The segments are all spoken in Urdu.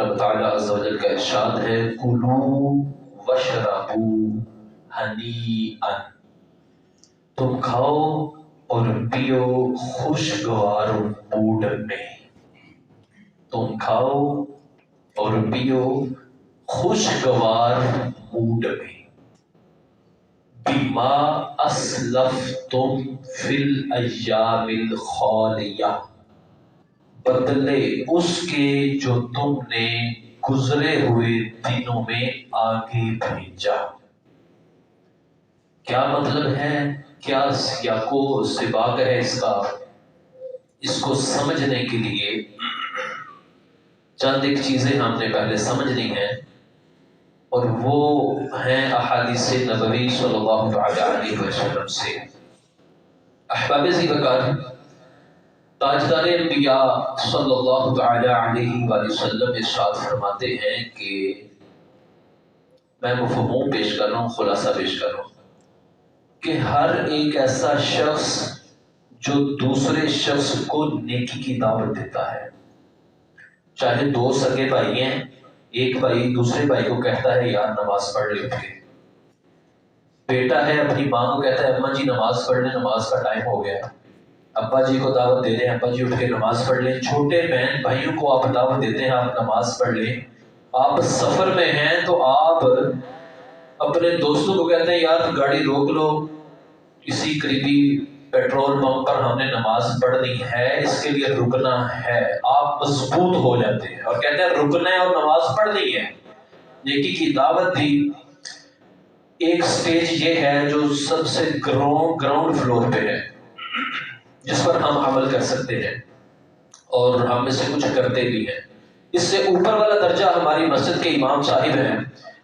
رب تعالیٰ عز و جل کا ارشاد ہے کلو وشربو ہنیئا، تم کھاؤ اور پیو خوشگوار موڈ میں، تم کھاؤ اور پیو خوشگوار موڈ میں، بما اسلفتم فی الایام الخالیہ، بدلے اس کے جو تم نے گزرے ہوئے دنوں میں آگے بھیجا۔ کیا مطلب ہے، کیا سیاق و سباق ہے اس کا؟ اس کو سمجھنے کے لیے چند ایک چیزیں ہم نے پہلے سمجھنی ہیں، اور وہ ہیں احادیث نبوی صلی اللہ علیہ وسلم سے۔ احباب وقار، تاجدار انبیاء صلی اللہ علیہ وسلم ارشاد فرماتے ہیں کہ میں مفہوم پیش کر رہا ہوں، خلاصہ پیش کر رہا ہوں کہ ہر ایک ایسا شخص جو دوسرے شخص کو نیکی کی دعوت دیتا ہے، چاہے دو سگے بھائی ہیں، ایک بھائی دوسرے بھائی کو کہتا ہے یار نماز پڑھ لے اٹھ کے، بیٹا ہے اپنی ماں کو کہتا ہے اماں جی نماز پڑھ لیں، نماز کا ٹائم ہو گیا، ابا جی کو دعوت دے دیں ابا جی اٹھ کے نماز پڑھ لیں، چھوٹے بہن بھائیوں کو آپ دعوت دیتے ہیں آپ نماز پڑھ لیں، آپ سفر میں ہیں تو آپ اپنے دوستوں کو کہتے ہیں یار گاڑی روک لو، اسی قریبی پیٹرول پمپ پر ہم نے نماز پڑھنی ہے، اس کے لیے رکنا ہے، آپ مضبوط ہو جاتے ہیں اور کہتے ہیں رکنا ہے اور نماز پڑھنی ہے، نیکی کی دعوت دی۔ ایک سٹیج یہ ہے جو سب سے گراؤنڈ فلور پہ ہے، جس پر ہم عمل کر سکتے ہیں اور ہم میں سے کچھ کرتے بھی ہیں۔ اس سے اوپر والا درجہ ہماری مسجد کے امام صاحب ہیں،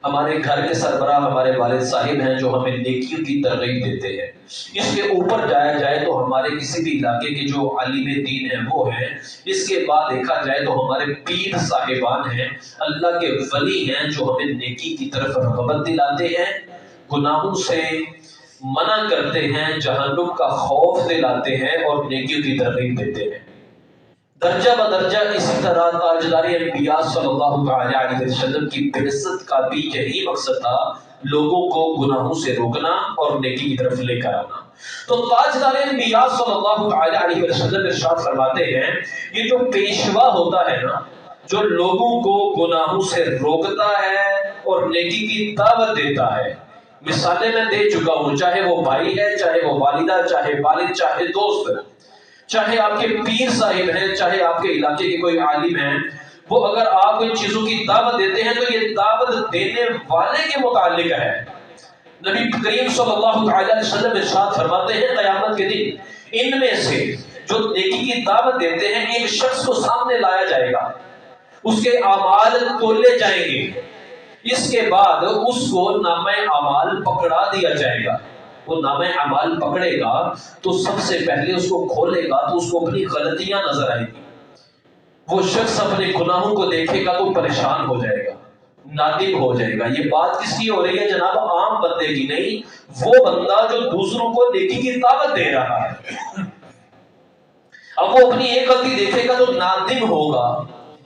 ہمارے گھر کے سربراہ ہمارے والد صاحب ہیں جو ہمیں نیکیوں کی ترغیب دیتے ہیں۔ اس کے اوپر جایا جائے تو ہمارے کسی بھی علاقے کے جو عالم دین ہیں وہ ہیں، اس کے بعد دیکھا جائے تو ہمارے پیر صاحبان ہیں، اللہ کے ولی ہیں جو ہمیں نیکی کی طرف رغبت دلاتے ہیں، گناہوں سے منع کرتے ہیں، جہنم کا خوف دلاتے ہیں اور نیکیوں کی ترغیب دیتے ہیں۔ درجہ بدرجہ اسی طرح تاجدار انبیاء صلی اللہ علیہ وسلم کی بعثت کا بھی یہی مقصد تھا، لوگوں کو گناہوں سے روکنا اور نیکی کی طرف لے کر آنا۔ تو تاجدار انبیاء صلی اللہ علیہ وسلم ارشاد فرماتے ہیں یہ جو پیشوا ہوتا ہے نا، جو لوگوں کو گناہوں سے روکتا ہے اور نیکی کی دعوت دیتا ہے، مثالیں میں دے چکا ہوں، چاہے وہ بھائی ہے، چاہے وہ والدہ، چاہے والد، چاہے دوست، چاہے آپ کے پیر صاحب ہیں، چاہے آپ کے علاقے کے کوئی عالم ہیں، وہ اگر آپ کو ان چیزوں کی دعوت دیتے ہیں تو یہ دعوت دینے والے کے متعلق ہے۔ نبی کریم صلی اللہ علیہ وسلم ارشاد فرماتے ہیں قیامت کے دن ان میں سے جو نیکی کی دعوت دیتے ہیں ایک شخص کو سامنے لایا جائے گا، اس کے اعمال تولے جائیں گے، اس کے بعد اس کو نامہ اعمال پکڑا دیا جائے گا۔ وہ نامہ اعمال پکڑے گا تو سب سے پہلے اس کو کھولے گا تو اس کو اپنی غلطیاں نظر آئیں گی، وہ شخص اپنے گناہوں کو دیکھے گا تو پریشان ہو جائے گا، نادم ہو جائے گا۔ یہ بات کس کی ہو رہی ہے جناب؟ عام بندے کی نہیں، وہ بندہ جو دوسروں کو نیکی کی دعوت دے رہا ہے۔ اب وہ اپنی ایک غلطی دیکھے گا تو نادم ہوگا،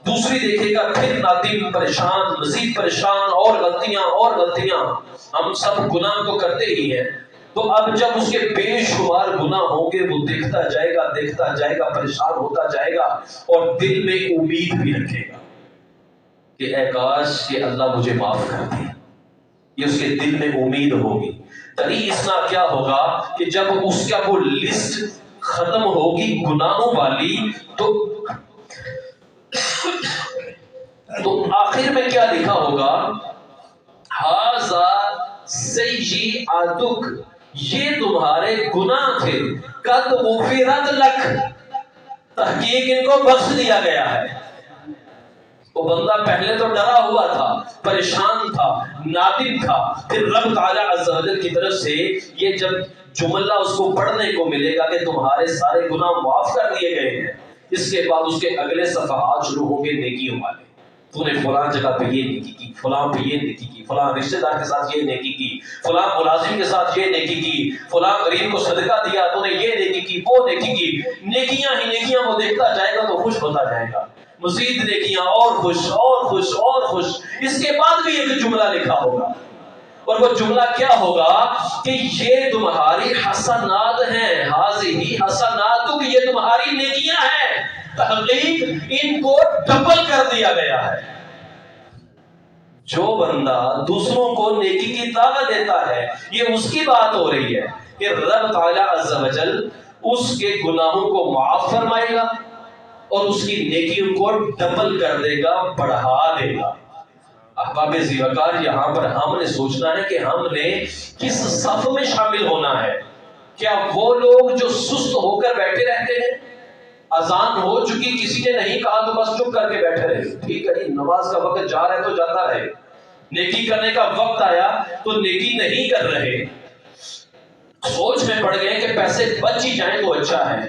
دوسری دیکھے گا پھر نادم، پریشان، مزید پریشان، اور غلطیاں، ہم سب گناہ تو کرتے ہی ہیں۔ تو اب جب اس کے بے شمار گناہ ہوں گے وہ دیکھتا جائے گا، پریشان ہوتا جائے گا اور دل میں امید بھی رکھے گا کہ اے کاش کہ اللہ مجھے معاف کر دے، یہ اس کے دل میں امید ہوگی۔ تری اسنا کیا ہوگا کہ جب اس کا وہ لسٹ ختم ہوگی گناہوں والی تو آخر میں کیا لکھا ہوگا؟ ھذا سیئاتک، یہ تمہارے گناہ تھے، قد غفرت لک، تحقیق ان کو بخش دیا گیا ہے۔ وہ بندہ پہلے تو ڈرا ہوا تھا، پریشان تھا، نادم تھا، پھر رب تعالی عز و جل کی طرف سے یہ جب جملہ اس کو پڑھنے کو ملے گا کہ تمہارے سارے گناہ معاف کر دیے گئے ہیں، اس کے بعد اس کے اگلے صفحات شروع ہوں گے نیکیوں والے۔ تو نے فلاں جگہ پہ یہ نیکی کی، فلاں پہ یہ نیکی کی، فلاں رشتہ دار کے ساتھ یہ نیکی کی، فلاں ملازم کے ساتھ یہ نیکی کی، فلاں غریب کو صدقہ دیا، تو نے یہ نیکی کی، وہ نیکی کی، نیکیاں ہی نیکیاں وہ دیکھتا جائے گا تو خوش ہوتا جائے گا۔ مزید نیکیاں اور خوش اور خوش اور خوش. اس کے بعد بھی ایک جملہ لکھا ہوگا، اور وہ جملہ کیا ہوگا کہ یہ تمہاری حسنات ہیں، ہذہ حسناتک، یہ تمہاری نیکیاں ہیں. تحقیق ان کو ڈبل کر دیا گیا ہے. جو بندہ دوسروں کو نیکی کی دعوت دیتا ہے، یہ اس کی بات ہو رہی ہے کہ رب تعالی عز و جل اس کے گناہوں کو معاف فرمائے گا اور اس کی نیکیوں کو ڈبل کر دے گا، بڑھا دے گا. احباب ذی وقار، یہاں پر ہم نے سوچنا ہے کہ ہم نے کس صف میں شامل ہونا ہے. کیا وہ لوگ جو سست ہو کر بیٹھے رہتے ہیں، اذان ہو چکی کسی نے نہیں کہا تو بس چپ کر کے بیٹھے رہے، ٹھیک ہے جی نماز کا وقت جا رہا ہے تو جاتا رہے، نیکی کرنے کا وقت آیا تو نیکی نہیں کر رہے، سوچ میں پڑ گئے کہ پیسے بچ ہی جائیں تو اچھا ہے.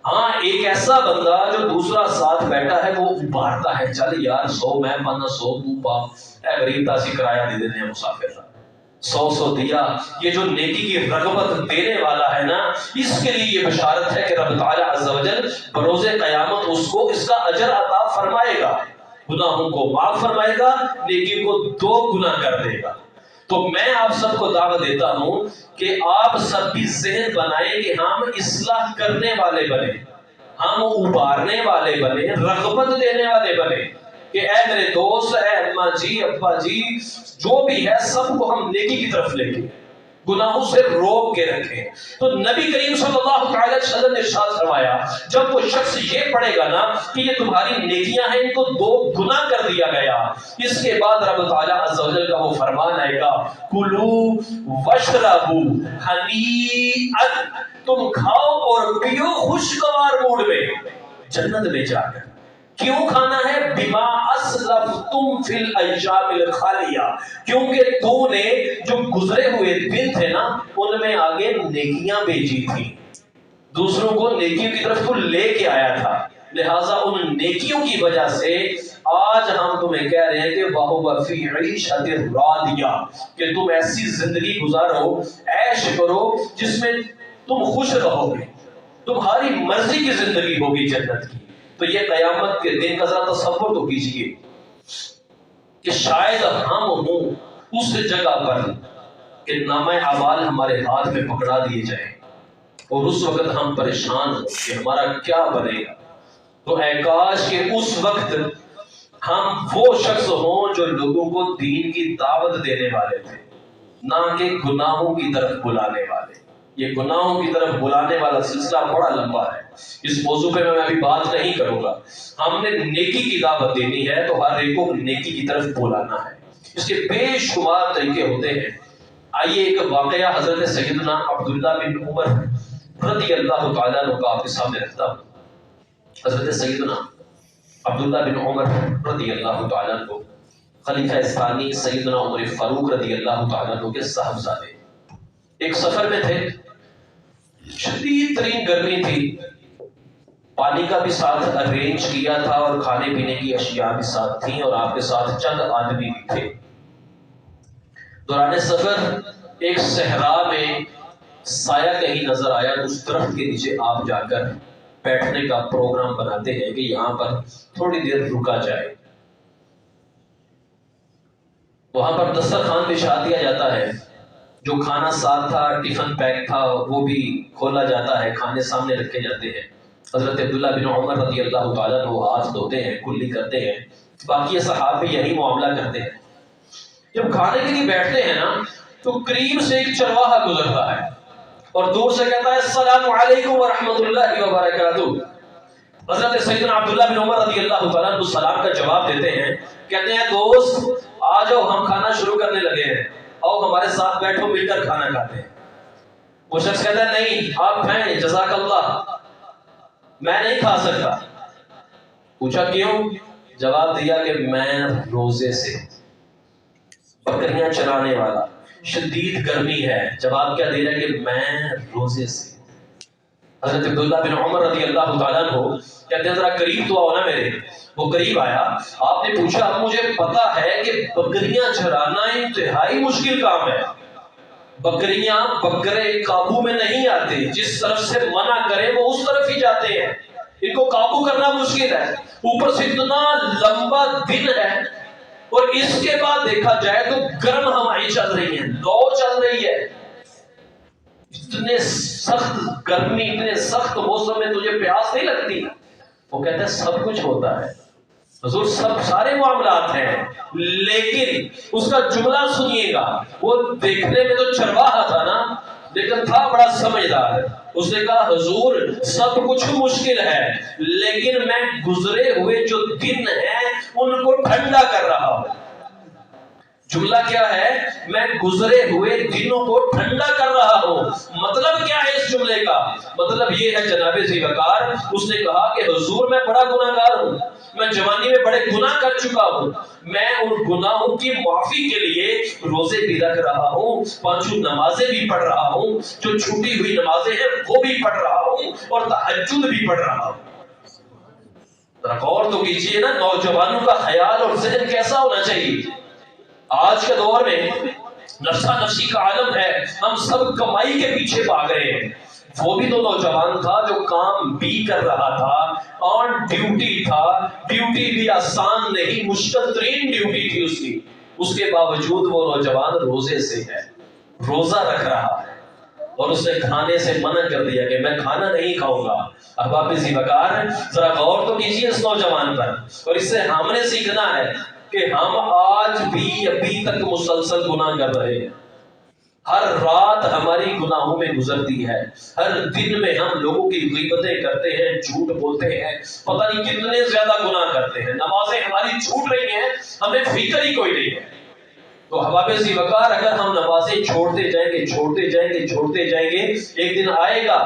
ہاں ایک ایسا بندہ جو دوسرا ساتھ بیٹھا ہے وہ ابھارتا ہے، چل یار 100 میں پانا 100 تو پا، اے غریب تاسی کرایہ دے دیتے ہیں مسافر، 100 دیا. یہ جو نیکی کی رغبت دینے والا ہے نا، اس کے لیے یہ بشارت ہے کہ رب تعالی عز و جل بروز قیامت اس کو اس کا اجر عطا فرمائے گا، گناہوں کو معاف فرمائے گا، نیکی کو 2 گنا کر دے گا. تو میں آپ سب کو دعوت دیتا ہوں کہ آپ سب بھی ذہن بنائیں کہ ہم اصلاح کرنے والے بنے، ہم ابھارنے والے بنے، رغبت دینے والے بنے کہ اے میرے دوست، اے اماں جی ابا جی جو بھی ہے سب کو ہم نیکی کی طرف لے کے، گناہوں سے روک کے رکھیں. تو نبی کریم صلی اللہ علیہ وسلم نے ارشاد فرمایا جب وہ شخص یہ پڑھے گا نا کہ یہ تمہاری نیکیاں ہیں، ان کو 2 گنا کر دیا گیا، اس کے بعد رب تعالی عز و جل کا وہ فرمان آئے گا کلوا واشربوا ہنیئا، تم کھاؤ اور پیو خوشگوار موڈ میں جنت میں جا کر. کیوں کھانا ہے؟ بما اسلفتم فی الایام الخالیہ، کیونکہ تو نے جو گزرے ہوئے دن تھے نا ان میں آگے نیکیاں بھیجی تھی، دوسروں کو نیکیوں کی طرف تو لے کے آیا تھا، لہٰذا ان نیکیوں کی وجہ سے آج ہم تمہیں کہہ رہے ہیں کہ وَهُوَ فِي عِيشَةٍ رَاضِيَةٍ، کہ تم ایسی زندگی گزارو، عیش کرو جس میں تم خوش رہو گے، تمہاری مرضی کی زندگی ہوگی جنت کی. تو یہ قیامت کے دن کا ذرا تصور تو کیجئے کہ شاید ہم ہوں اس جگہ پر کہ نامہ اعمال ہمارے ہاتھ میں پکڑا دیے جائیں اور اس وقت ہم پریشان ہوں کہ ہمارا کیا بنے گا. تو اے کاش کہ اس وقت ہم وہ شخص ہوں جو لوگوں کو دین کی دعوت دینے والے تھے، نہ کہ گناہوں کی طرف بلانے والے. یہ گناہوں کی طرف بلانے والا سلسلہ بڑا لمبا ہے، اس موضوع پہ میں ابھی بات نہیں کروں گا. ہم نے نیکی کی دعوت دینی ہے تو ہر ایک کو نیکی کی طرف بلانا ہے، اس کے بے شمار طریقے ہوتے ہیں. آئیے ایک واقعہ حضرت سیدنا عبداللہ بن عمر رضی اللہ تعالیٰ عنہ کا آپ کے سامنے رکھتا ہوں. حضرت سیدنا عبداللہ بن عمر رضی اللہ تعالیٰ عنہ خلیفہ ثانی سیدنا عمر فاروق رضی اللہ تعالیٰ عنہ کے صاحبزادے ایک سفر میں تھے، شدید ترین گرمی تھی، پانی کا بھی ساتھ ارینج کیا تھا اور کھانے پینے کی اشیاء بھی ساتھ تھیں اور آپ کے ساتھ چند آدمی بھی تھے. دوران سفر ایک صحرا میں سایہ کہیں نظر آیا تو اس درخت کے نیچے آپ جا کر بیٹھنے کا پروگرام بناتے ہیں کہ یہاں پر تھوڑی دیر رکا جائے. وہاں پر دسترخوان بچھا دیا جاتا ہے، جو کھانا ساتھ تھا ٹفن پیک تھا وہ بھی کھولا جاتا ہے، کھانے سامنے رکھے جاتے ہیں. حضرت عبداللہ بن عمر رضی اللہ تعالیٰ عنہ ہاتھ دھوتے ہیں، کلی کرتے ہیں، باقی صحابہ بھی یہی معاملہ کرتے ہیں. جب کھانے کے لیے بیٹھتے ہیں نا تو قریب سے ایک چرواہا گزرتا ہے اور دور سے کہتا ہے السلام علیکم ورحمۃ اللہ وبرکاتہ. حضرت سیدنا عبداللہ بن عمر رضی اللہ تعالیٰ عنہ سلام کا جواب دیتے ہیں، کہتے ہیں دوست آ جاؤ ہم کھانا شروع کرنے لگے ہیں، آؤ ہمارے ساتھ بیٹھو مل کر کھانا کھاتے ہیں. وہ شخص کہتا ہے نہیں آپ کھائیں جزاک اللہ، میں نہیں کھا سکتا. پوچھا کیوں؟ جواب دیا کہ میں روزے سے، بکریاں چرانے والا، شدید گرمی ہے. جواب کیا دے رہا ہے کہ میں روزے سے. حضرت عبداللہ بن عمر رضی اللہ تعالیٰ عنہ کہتے ہیں ذرا قریب تو آؤ نا میرے. وہ قریب آیا، آپ نے پوچھا اب مجھے پتا ہے کہ بکریاں چرانا انتہائی مشکل کام ہے، بکرے قابو میں نہیں آتے، جس طرف سے منع کرے وہ اس طرف ہی جاتے ہیں. ان کو قابو کرنا مشکل ہے، اوپر سے اتنا لمبا دن ہے، اور اس کے بعد دیکھا جائے تو گرم ہوائیں چل رہی ہیں، لو چل رہی ہے، اتنے سخت گرمی، اتنے سخت موسم میں تجھے پیاس نہیں لگتی؟ وہ کہتے ہیں سب کچھ ہوتا ہے حضور، سارے معاملات ہیں، لیکن اس کا جملہ سنیے گا، وہ دیکھنے میں تو چرواہا تھا نا، لیکن تھا بڑا سمجھدار۔ اس نے کہا حضور سب کچھ مشکل ہے، لیکن میں گزرے ہوئے جو دن ہیں ان کو ٹھنڈا کر رہا ہوں۔ جملہ کیا ہے؟ میں گزرے ہوئے دنوں کو ٹھنڈا کر رہا ہوں۔ مطلب کیا ہے اس جملے کا؟ مطلب یہ ہے جناب ذی وقار، اس نے کہا کہ حضور میں بڑا گناہ گار ہوں، میں جوانی میں بڑے گناہ کر چکا ہوں، میں ان گناہوں کی معافی کے لیے روزے بھی رکھ رہا ہوں، پانچوں نمازیں بھی پڑھ رہا ہوں، جو چھوٹی ہوئی نمازیں ہیں وہ بھی پڑھ رہا ہوں، اور تہجد بھی پڑھ رہا ہوں۔ ذرا غور تو کیجئے نا، نوجوانوں کا خیال اور ذہن کیسا ہونا چاہیے؟ آج کے دور میں نفسا نفسی کا عالم ہے، ہم سب کمائی کے پیچھے بھاگ رہے ہیں۔ وہ بھی تو نوجوان تھا جو کام بھی کر رہا تھا، آن ڈیوٹی تھا، ڈیوٹی بھی آسان نہیں، مشکل ترین ڈیوٹی تھی اس کی، اس کے باوجود وہ نوجوان روزے سے ہے، روزہ رکھ رہا ہے، اور اس نے کھانے سے منع کر دیا کہ میں کھانا نہیں کھاؤں گا۔ احباب ذی وقار ذرا غور تو کیجیے اس نوجوان پر، اور اس سے ہم نے سیکھنا ہے کہ ہم آج بھی ابھی تک مسلسل گناہ کر رہے ہیں، ہر رات ہماری گناہوں میں گزرتی ہے، ہر دن میں ہم لوگوں کی غیبتیں کرتے ہیں، جھوٹ بولتے ہیں، پتہ نہیں کتنے زیادہ گناہ کرتے ہیں، نمازیں ہماری چھوٹ رہی ہیں، ہمیں فکر ہی کوئی نہیں ہے۔ تو احباب ذی وقار اگر ہم نمازیں چھوڑتے جائیں گے، چھوڑتے جائیں گے، چھوڑتے جائیں گے، ایک دن آئے گا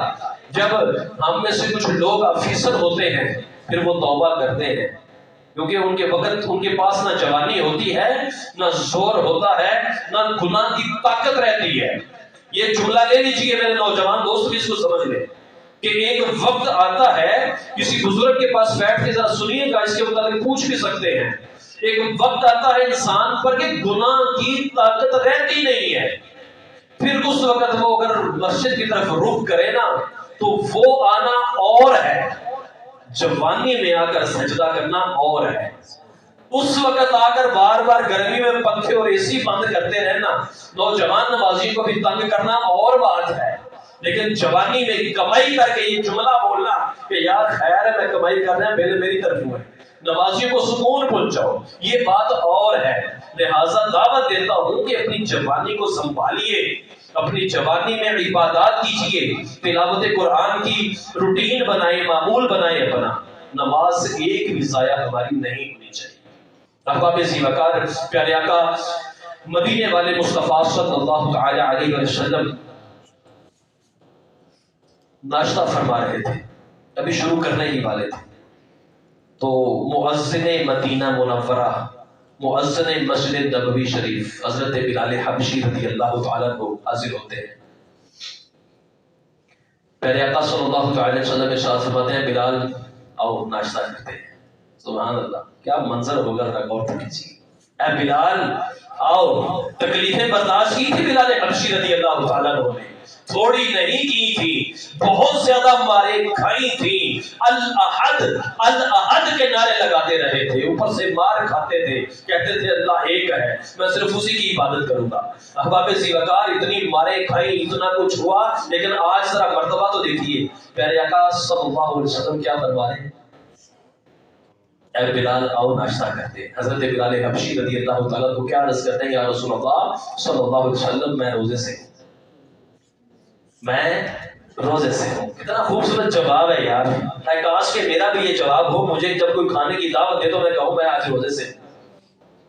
جب ہم میں سے کچھ لوگ افیسر ہوتے ہیں، پھر وہ توبہ کرتے ہیں، کیونکہ ان کے وقت ان کے پاس نہ جوانی ہوتی ہے، نہ زور ہوتا ہے، نہ گناہ کی طاقت رہتی ہے۔ یہ جملہ لے لیجئے میرے نوجوان دوست بھی اس کو سمجھ لیں کہ ایک وقت آتا ہے، کسی بزرگ کے پاس بیٹھ کے ذرا سنیے گا، اس کے متعلق پوچھ بھی سکتے ہیں، ایک وقت آتا ہے انسان پر کہ گناہ کی طاقت رہتی نہیں ہے، پھر اس وقت وہ اگر مسجد کی طرف رخ کرے نا تو وہ آنا اور ہے، جوانی میں آ کر سجدہ کرنا اور ہے، اس وقت آ کر بار بار گرمی میں پنکھے اور اے سی بند کرتے رہنا، نوجوان نمازی کو بھی تنگ کرنا اور بات ہے، لیکن جوانی میں کمائی کر کے یہ جملہ بولنا کہ یار خیر ہے میں کمائی کر رہا ہوں، میری طرف ہے، نمازیوں کو سکون پہنچاؤ، یہ بات اور ہے۔ لہٰذا دعوت دیتا ہوں کہ اپنی جوانی کو سنبھالیے، اپنی جوانی میں عبادات کیجئے، تلاوت قرآن کی روٹین بنائیں، معمول بنائیں اپنا، نماز ایک بھی ضائع ہماری نہیں ہونی چاہیے۔ احباب ذی وقار پیارے آقا مدینے والے مصطفیٰ صلی اللہ تعالی علیہ وسلم ناشتہ فرما رہے تھے، ابھی شروع کرنے ہی والے تھے، تو مؤذن مدینہ منورہ، مؤذن مسجد نبوی شریف حضرت بلال حبشی رضی اللہ تعالیٰ عنہ حاضر ہوتے ہیں۔ پیارے آقا صلی اللہ تعالی وسلم ارشاد فرماتے ہیں بلال آؤ ناشتہ کرتے ہیں۔ سبحان اللہ، کیا منظر ہوگا ذرا غور کیجیے، اے بلال آؤ۔ تکلیفیں برداشت کی تھی بلال حبشی رضی اللہ تعالیٰ عنہ نے، تھوڑی نہیں کی تھی، بہت زیادہ مارے کھائی تھی، الاحد الاحد کے نعرے لگاتے رہے تھے، اوپر سے مار کھاتے تھے، کہتے تھے اللہ ایک ہے، میں صرف اسی کی عبادت کروں گا۔ احباب ذی وقار اتنی مارے کھائی، اتنا کچھ ہوا، لیکن آج ذرا مرتبہ تو دیکھیے، پیارے آقا صلی اللہ علیہ وسلم کیا فرما رہے ہیں؟ اے بلال آؤ ناشتہ کرتے ہیں۔ حضرت بلال حبشی رضی اللہ تعالیٰ کو کیا عرض کرتے ہیں؟ یا رسول اللہ صلی اللہ علیہ وسلم میں روزے سے ہوں، میں روزے سے ہوں۔ کتنا خوبصورت جواب ہے یار، کاش کہ میرا بھی یہ جواب ہو، مجھے جب کوئی کھانے کی دعوت دے تو میں کہوں میں آج روزے سے ہوں۔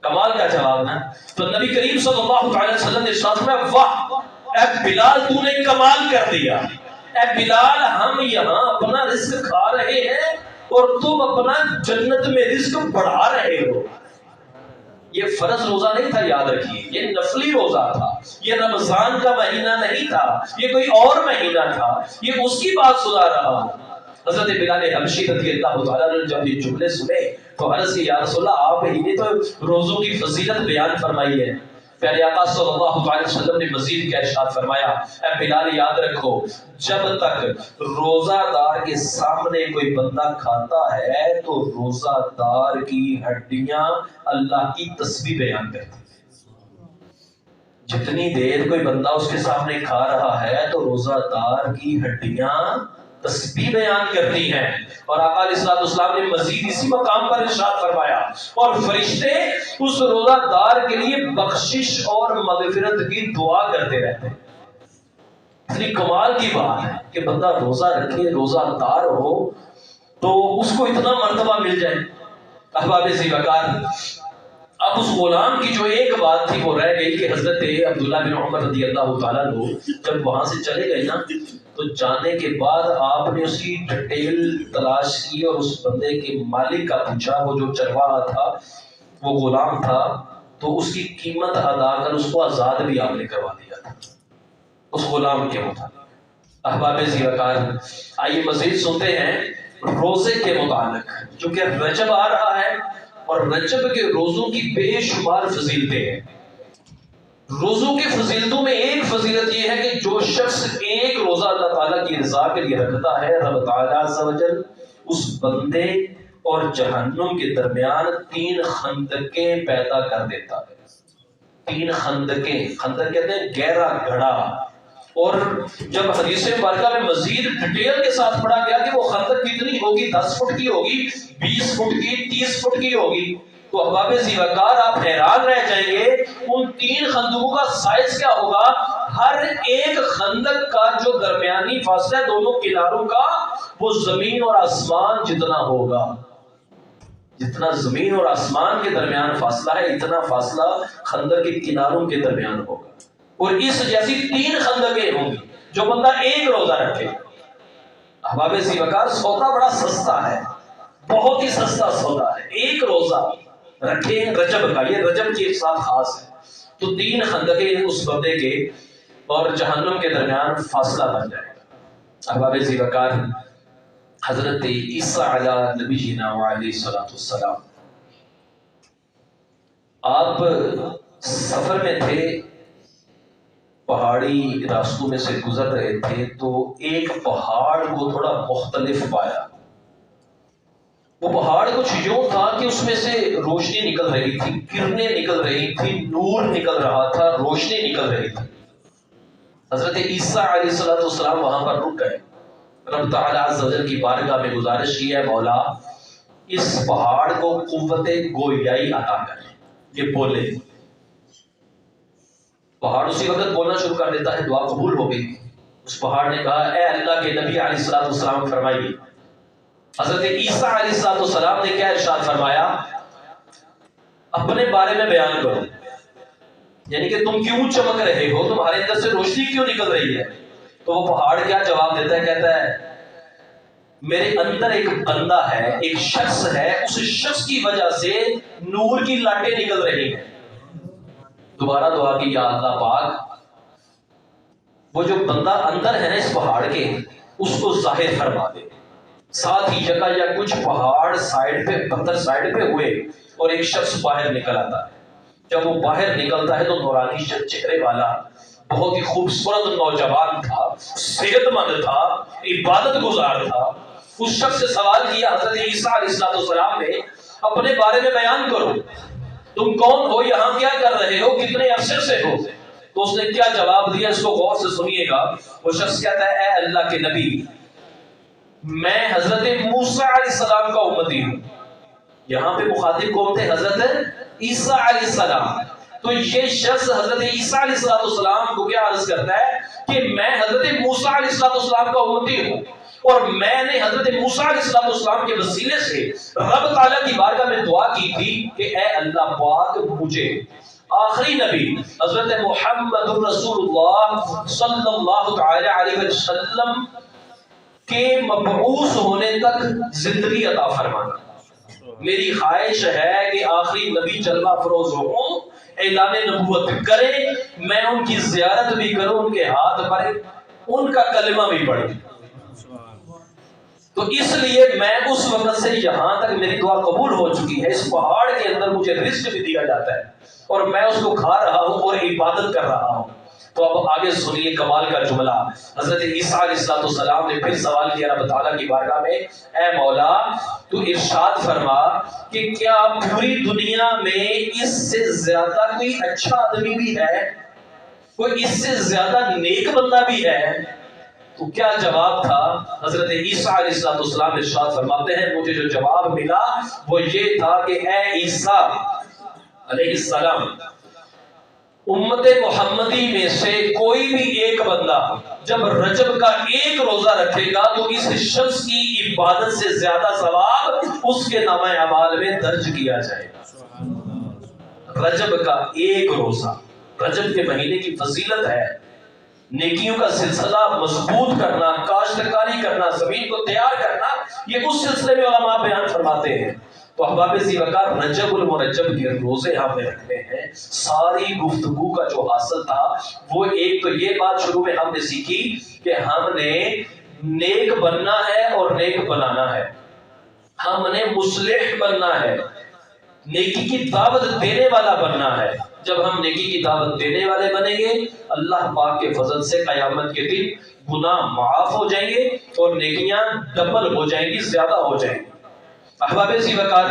کمال کا جواب نا۔ تو نبی کریم صلی اللہ علیہ وسلم نے ارشاد فرمایا واہ اے بلال تو نے کمال کر دیا، اے بلال ہم یہاں اپنا رزق کھا رہے ہیں اور تم اپنا جنت میں رزق بڑھا رہے ہو۔ یہ فرض روزہ نہیں تھا، یاد رکھیے، یہ نفلی روزہ تھا، یہ رمضان کا مہینہ نہیں تھا، یہ کوئی اور مہینہ تھا، یہ اس کی بات سنا رہا ہوں۔ حضرت بلال حبشی رضی اللہ تعالیٰ نے جب یہ جملے سنے تو عرض کی یا رسول اللہ آپ ہی نے تو روزوں کی فضیلت بیان فرمائی ہے، پیارے آقا صلی اللہ علیہ وسلم نے مزید کیا ارشاد فرمایا، اے بلال یاد رکھو جب تک روزہ دار کے سامنے کوئی بندہ کھاتا ہے تو روزہ دار کی ہڈیاں اللہ کی تسبیح بیان کرتی ہیں۔ جتنی دیر کوئی بندہ اس کے سامنے کھا رہا ہے تو روزہ دار کی ہڈیاں تسبیح بیان کرتی ہیں۔ اور آقا علیہ السلام نے مزید اسی مقام پر ارشاد فرمایا، اور فرشتے اس روزہ دار کے لیے بخشش اور مغفرت کی دعا کرتے رہتے ہیں۔ اتنی کمال کی بات ہے کہ بندہ روزہ رکھے، روزہ دار ہو تو اس کو اتنا مرتبہ مل جائے۔ احباب ذی وقار، اب اس غلام کی جو ایک بات تھی وہ رہ گئی کہ حضرت عبداللہ بن عمر رضی اللہ تعالیٰ عنہ جب وہاں سے چلے گئے نا تو جانے کے بعد آپ نے اس کی ڈیٹیل تلاش کی اور اس بندے کے مالک کا پوچھا، وہ جو چرواہا تھا، وہ غلام تھا، تو اس کی قیمت ادا کر اس کو آزاد بھی آپ نے کروا دیا تھا اس غلام کے مطابق۔ احباب ذی وقار، آئیے مزید سنتے ہیں روزے کے متعلق، جو کہ رجب آ رہا ہے اور رجب کے روزوں کی بے شمار فضیلتیں ہیں۔ روزوں کی فضیلتوں میں ایک فضیلت یہ ہے کہ جو شخص ایک روزہ اللہ تعالیٰ کی رضا کے لیے رکھتا ہے، رب تعالیٰ عز و جل اس بندے اور جہنم کے درمیان 3 خندقیں پیدا کر دیتا ہے۔ 3 خندقیں، خندق کہتے ہیں گہرا گڑھا، اور جب حدیث مبارکہ میں مزید ڈیٹیل کے ساتھ پڑھا گیا کہ وہ خندق کتنی ہوگی، 10 فٹ کی ہوگی، 20 فٹ کی، 30 فٹ کی ہوگی، تو احباب ذی وقار آپ حیران رہ جائیں گے ان 3 خندقوں کا سائز کیا ہوگا۔ ہر ایک خندق کا جو درمیانی فاصلہ ہے دونوں کناروں کا، وہ زمین اور آسمان جتنا ہوگا۔ جتنا زمین اور آسمان کے درمیان فاصلہ ہے اتنا فاصلہ خندق کے کناروں کے درمیان ہوگا، اور اس جیسی 3 خندقیں ہوں گی جو بندہ ایک روزہ رکھے۔ احباب ذی وقار، سودا بڑا سستا ہے، بہت ہی سستا سودا ہے۔ ایک روزہ رکھیں رجب کا، یہ رجب کے ساتھ خاص ہے، تو 3 خندقیں اس بندے کے اور جہنم کے درمیان فاصلہ بن جائے گا۔ احباب ذی وقار، حضرت عیسیٰ علیہ نبی جینا علیہ السلام، آپ سفر میں تھے، پہاڑی راستوں میں سے گزر رہے تھے، تو ایک پہاڑ کو تھوڑا مختلف پایا۔ وہ پہاڑ کچھ یوں تھا کہ اس میں سے روشنی نکل رہی تھی، کرنیں نکل رہی تھی، نور نکل رہا تھا، روشنی نکل رہی تھی۔ حضرت عیسیٰ علیہ السلام وہاں پر رک گئے، رب تعالیٰ عز و جل کی بارگاہ میں گزارش کی ہے، مولا اس پہاڑ کو قوت گویائی عطا کرے، یہ بولے۔ پہاڑ اسی وقت بولنا شروع کر دیتا ہے، دعا قبول ہو گئی۔ اس پہاڑ نے کہا، اے اللہ کے نبی علیہ السلام فرمائیے۔ حضرت عیسیٰ علیہ السلام نے کیا ارشاد فرمایا؟ اپنے بارے میں بیان کرو، یعنی کہ تم کیوں چمک رہے ہو، تمہارے اندر سے روشنی کیوں نکل رہی ہے؟ تو وہ پہاڑ کیا جواب دیتا ہے؟ کہتا ہے میرے اندر ایک بندہ ہے، ایک شخص ہے، اس شخص کی وجہ سے نور کی لاٹیں نکل رہی ہیں۔ دوبارہ دعا کی، یا اللہ پاک وہ جو بندہ اندر ہے نا اس پہاڑ کے، اس کو ظاہر فرما دے۔ ساتھ ہی جگہ یا کچھ پہاڑ سائڈ پہ، پتھر سائڈ پہ ہوئے اور ایک شخص باہر نکل آتا ہے۔ جب وہ باہر نکلتا ہے تو نورانی چہرے والا بہت ہی خوبصورت نوجوان تھا، صحت مند تھا، عبادت گزار تھا۔ اس شخص سے سوال کیا حضرت عیسیٰ علیہ السلام نے، اپنے بارے میں بیان کرو، تم کون ہو، یہاں کیا کر رہے ہو، کتنے عرصے سے ہو؟ تو اس نے کیا جواب دیا، اس کو غور سے سنیے گا۔ وہ شخص کہتا ہے، اے اللہ کے نبی، میں حضرت موسیٰ علیہ السلام کا امتی ہوں۔ یہاں پہ مخاطب کون تھے؟ حضرت عیسیٰ علیہ السلام۔ تو یہ شخص حضرت عیسیٰ علیہ السلام کو کیا عرض کرتا ہے کہ میں حضرت موسیٰ علیہ السلام کا امتی ہوں، اور میں نے حضرت موسیٰ علیہ السلام کے وسیلے سے رب تعالیٰ کی بارگاہ میں دعا کی تھی کہ اے اللہ پاک مجھے آخری نبی حضرت محمد رسول اللہ صلی اللہ علیہ وسلم کے مبعوث ہونے تک زندگی عطا فرمانا۔ میری خواہش ہے کہ آخری نبی جلوہ افروز ہوں، اعلان نبوت کریں، میں ان کی زیارت بھی کروں، ان کے ہاتھ پر ان کا کلمہ بھی پڑھوں۔ تو اس لیے میں اس وقت سے یہاں تک میری دعا قبول ہو چکی ہے، اس پہاڑ کے اندر مجھے رزق بھی دیا جاتا ہے اور میں اس کو کھا رہا ہوں اور عبادت کر رہا ہوں۔ تو اب آگے سنیے کمال کا جملہ، حضرت عیسیٰ علیہ السلام نے پھر سوال کیا رب تعالیٰ کی بارگاہ میں، اے مولا تو ارشاد فرما کہ کیا پوری دنیا میں اس سے زیادہ کوئی اچھا آدمی بھی ہے، کوئی اس سے زیادہ نیک بندہ بھی ہے؟ تو کیا جواب تھا؟ حضرت عیسیٰ علیہ السلام ارشاد فرماتے ہیں مجھے جو جواب ملا وہ یہ تھا کہ اے عیسیٰ علیہ السلام، امت محمدی میں سے کوئی بھی ایک بندہ جب رجب کا ایک روزہ رکھے گا تو اس شخص کی عبادت سے زیادہ ثواب اس کے نامہ اعمال میں درج کیا جائے گا۔ رجب کا ایک روزہ، رجب کے مہینے کی فضیلت ہے، نیکیوں کا سلسلہ مضبوط کرنا، کاشتکاری کرنا، زمین کو تیار کرنا، یہ اس سلسلے میں علماء بیان فرماتے ہیں۔ تو احباب ذی وقار رجب المرجب کے روزے ہم نے رکھنے ہیں۔ ساری گفتگو کا جو حاصل تھا وہ ایک تو یہ بات شروع میں ہم نے سیکھی کہ ہم نے نیک بننا ہے اور نیک بنانا ہے، ہم نے مصلح بننا ہے، نیکی کی دعوت دینے والا بننا ہے۔ جب ہم نیکی کی دعوت دینے والے بنیں گے اللہ پاک کے فضل سے قیامت کے دن گناہ معاف ہو جائیں گے اور نیکیاں ڈبل ہو جائیں گی، زیادہ ہو جائیں گی۔ احباب ذی وقار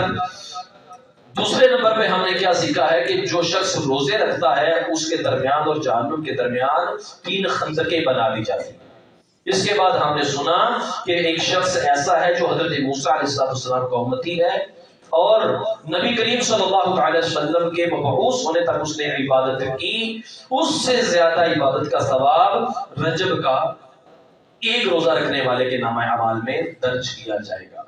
دوسرے نمبر پہ ہم نے کیا سیکھا ہے کہ جو شخص روزے رکھتا ہے اس کے درمیان اور جہنم کے درمیان 3 خندقیں بنا دی جاتی ہیں۔ اس کے بعد ہم نے سنا کہ ایک شخص ایسا ہے جو حضرت موسیٰ علیہ السلام کا امتی ہے اور نبی کریم صلی اللہ علیہ وسلم کے مبعوث ہونے تک اس نے عبادت کی، اس سے زیادہ عبادت کا ثواب رجب کا ایک روزہ رکھنے والے کے نامہ اعمال میں درج کیا جائے گا۔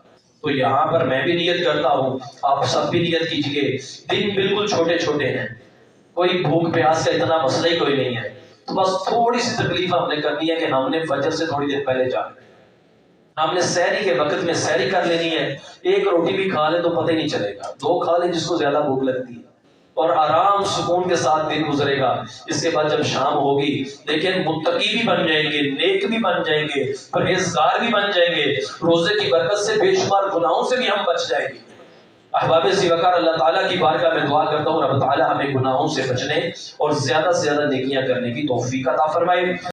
تو یہاں پر میں بھی نیت کرتا ہوں، آپ سب بھی نیت کیجئے، دن بالکل چھوٹے چھوٹے ہیں، کوئی بھوک پیاس کا اتنا مسئلہ ہی کوئی نہیں ہے، تو بس تھوڑی سی تکلیف ہم نے کرنی ہے کہ ہم نے فجر سے تھوڑی دیر پہلے جانا ہے، ہم نے سحری کے وقت میں سحری کر لینی ہے، ایک روٹی بھی کھا لے تو پتہ ہی نہیں چلے گا، 2 کھا لے جس کو زیادہ بھوک لگتی ہے، اور آرام سکون کے ساتھ دن گزرے گا۔ اس کے بعد جب شام ہوگی لیکن متقی بھی بن جائیں گے، نیک بھی بن جائیں گے، پرہیزگار بھی بن جائیں گے، روزے کی برکت سے بے شمار گناہوں سے بھی ہم بچ جائیں گے۔ احباب ذی وقار اللہ تعالیٰ کی بارگاہ میں دعا کرتا ہوں رب تعالیٰ ہمیں گناہوں سے بچنے اور زیادہ سے زیادہ نیکیاں کرنے کی توفیق عطا فرمائے۔